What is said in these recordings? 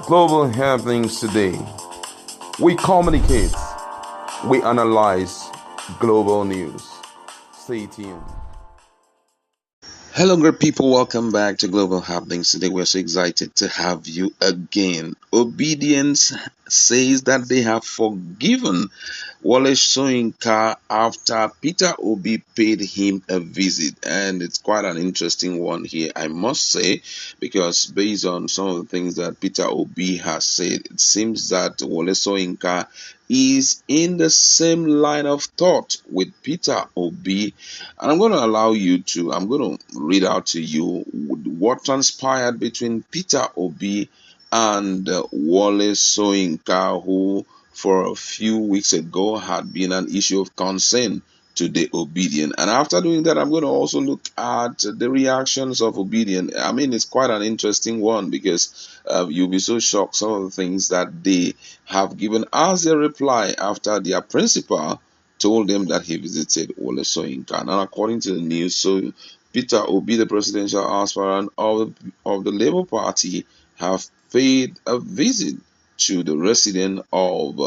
Global happenings today. We communicate, we analyze global news. Stay tuned. Hello, great people. Welcome back to Global Happenings. Today, we're so excited to have you again. Obedience says that they have forgiven Wale Soyinka after Peter Obi paid him a visit. And it's quite an interesting one here, I must say, because based on some of the things that Peter Obi has said, it seems that Wale Soyinka is in the same line of thought with Peter Obi. And I'm going to read out to you what transpired between Peter Obi and Wale Soyinka, who for a few weeks ago had been an issue of concern to the Obidient. And after doing that, I'm going to also look at the reactions of Obidient. I mean, it's quite an interesting one because you'll be so shocked some of the things that they have given as a reply after their principal told them that he visited Wole Soyinka. And according to the news, so Peter Obi, the presidential aspirant of the Labour Party, have paid a visit to the resident of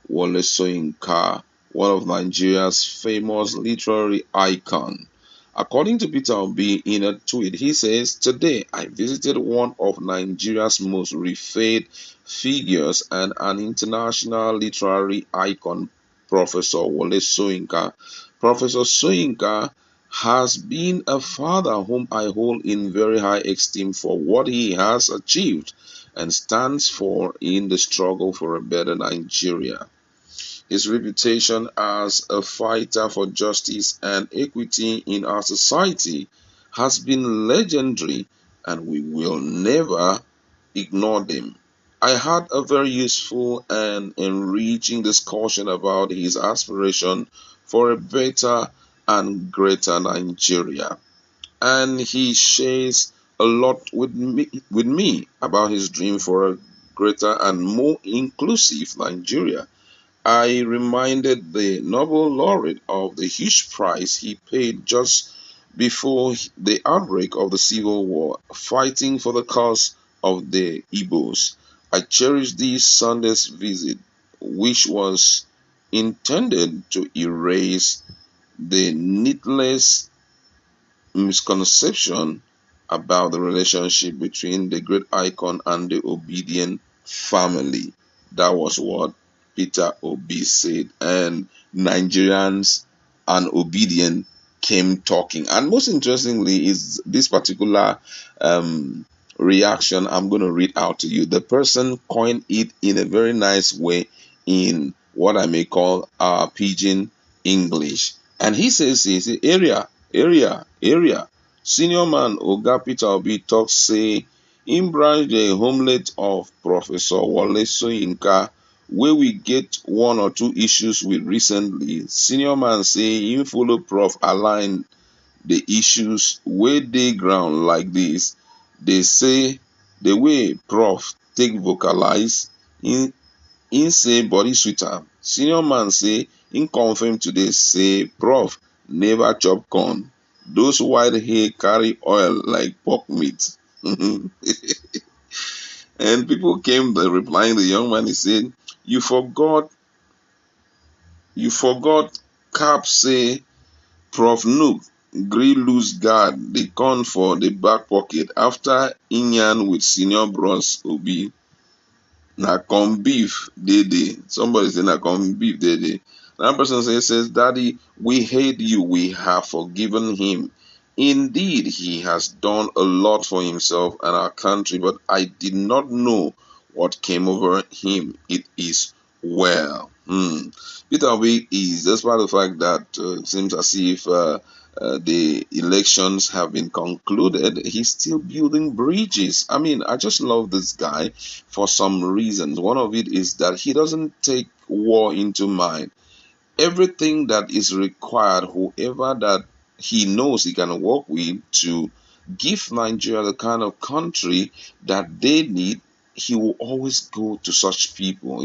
Wole Soyinka, one of Nigeria's famous literary icon. According to Peter Obi in a tweet, he says, "Today I visited one of Nigeria's most revered figures and an international literary icon, Professor Wole Soyinka. Professor Soyinka has been a father whom I hold in very high esteem for what he has achieved and stands for in the struggle for a better Nigeria. His reputation as a fighter for justice and equity in our society has been legendary, and we will never ignore them." I had a very useful and enriching discussion about his aspiration for a better and greater Nigeria, and he shares a lot with me about his dream for a greater and more inclusive Nigeria. I reminded the Nobel laureate of the huge price he paid just before the outbreak of the Civil War, fighting for the cause of the Igbos. I cherished this Sunday's visit, which was intended to erase the needless misconception about the relationship between the great icon and the Obedient family. That was what Peter Obi said, and Nigerians and Obedient came talking. And most interestingly, is this particular reaction I'm going to read out to you. The person coined it in a very nice way in what I may call pidgin English. And he says, area. Senior man Oga Peter Obi talk say im branch the homelet of Professor Wole Soyinka wey we get one or two issues with recently. Senior man say im follow Prof align the issues wey dey ground like this. Dey say the way Prof take vocalize, im say body sweet am. Senior man say im confirm today say Prof never chop corn. Those white hair carry oil like pork meat. And people came replying the young man, he said, You forgot, you forgot Cap say Prof Nook gree lose guard the corn for the back pocket after Inyan with senior bros Obi. Na corn beef dey. Somebody say na corn beef dey. That person says, Daddy, we hate you. We have forgiven him. Indeed, he has done a lot for himself and our country, but I did not know what came over him. It is well. Peter Obi is, despite the fact that it seems as if the elections have been concluded, he's still building bridges. I mean, I just love this guy for some reasons. One of it is that he doesn't take war into mind. Everything that is required, whoever that he knows he can work with to give Nigeria the kind of country that they need, he will always go to such people,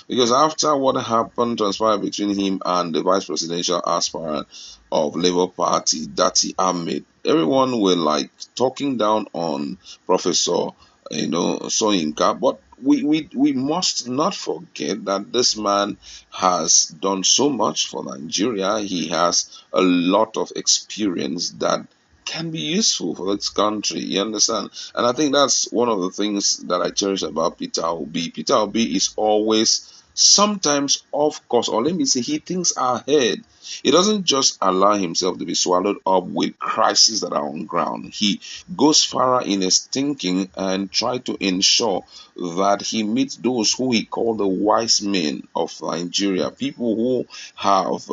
because after what happened transpired between him and the vice presidential aspirant of Labour Party, Dati Ahmed, everyone were like talking down on Professor Soyinka. But we must not forget that this man has done so much for Nigeria. He has a lot of experience that can be useful for this country. You understand? And I think that's one of the things that I cherish about Peter Obi. Peter Obi is always sometimes off course, or let me say, he thinks ahead. He doesn't just allow himself to be swallowed up with crises that are on ground. He goes further in his thinking and try to ensure that he meets those who he called the wise men of Nigeria, people who have,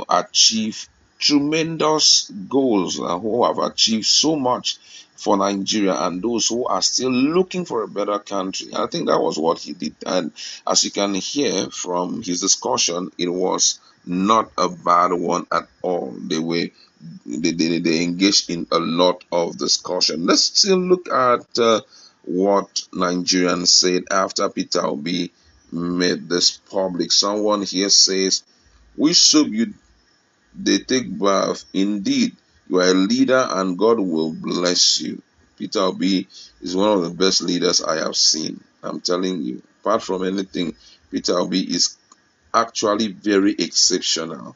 achieved tremendous goals, who have achieved so much for Nigeria, and those who are still looking for a better country. I think that was what he did. And as you can hear from his discussion, it was not a bad one at all. They engaged in a lot of discussion. Let's still look at what Nigerians said after Peter Obi made this public. Someone here says, "Which soap you they take bath? Indeed, you are a leader, and God will bless you." Peter Obi is one of the best leaders I have seen. I'm telling you. Apart from anything, Peter Obi is actually very exceptional.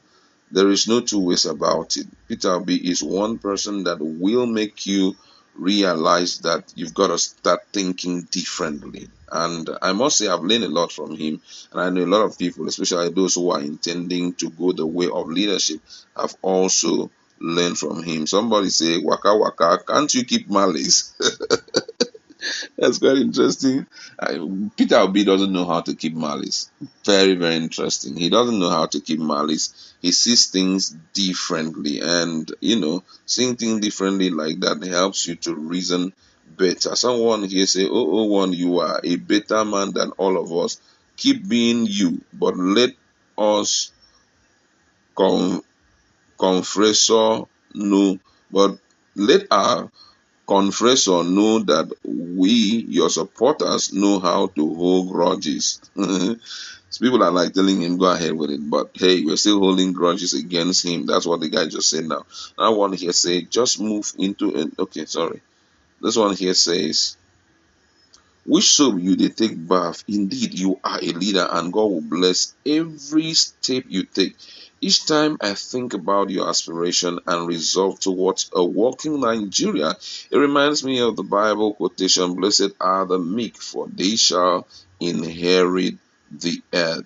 There is no two ways about it. Peter Obi is one person that will make you realize that you've got to start thinking differently. And I must say, I've learned a lot from him. And I know a lot of people, especially those who are intending to go the way of leadership, have also learned from him. Somebody say, "Waka waka, can't you keep malice?" That's quite interesting. Peter Obi doesn't know how to keep malice. Very, very interesting. He doesn't know how to keep malice. He sees things differently. And, seeing things differently like that helps you to reason better. Someone here say, "Oh, one, you are a better man than all of us. Keep being you, but let us con- confessor know, but let our confessor know that we, your supporters, know how to hold grudges." So people are like telling him, "Go ahead with it." But hey, we're still holding grudges against him. That's what the guy just said now. That one here say, "Just move into it." Okay, sorry. This one here says, "Which soap you they take bath? Indeed, you are a leader, and God will bless every step you take. Each time I think about your aspiration and resolve towards a walking Nigeria, it reminds me of the Bible quotation, 'Blessed are the meek, for they shall inherit the earth.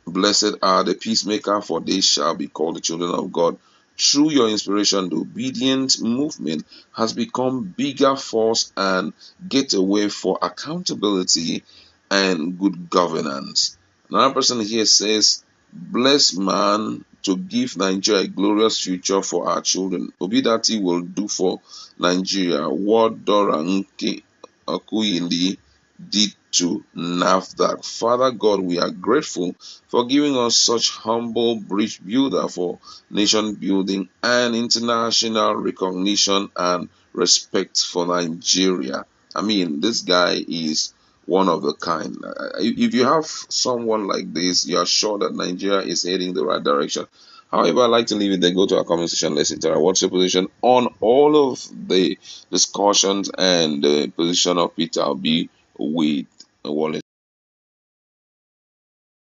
Blessed are the peacemaker, for they shall be called the children of God.' Through your inspiration, the Obidient movement has become bigger force and getaway for accountability and good governance." Another person here says, "Bless man to give Nigeria a glorious future for our children. Obidati will do for Nigeria what Doranke Akuyili did to NAFDAC. Father God, we are grateful for giving us such humble bridge builder for nation building and international recognition and respect for Nigeria." I mean, this guy is one of a kind. If you have someone like this, you are sure that Nigeria is heading the right direction. However, I'd like to leave it there. Go to our comment section. Let's interact. What's your position on all of the discussions and the position of Peter Obi with Wallace?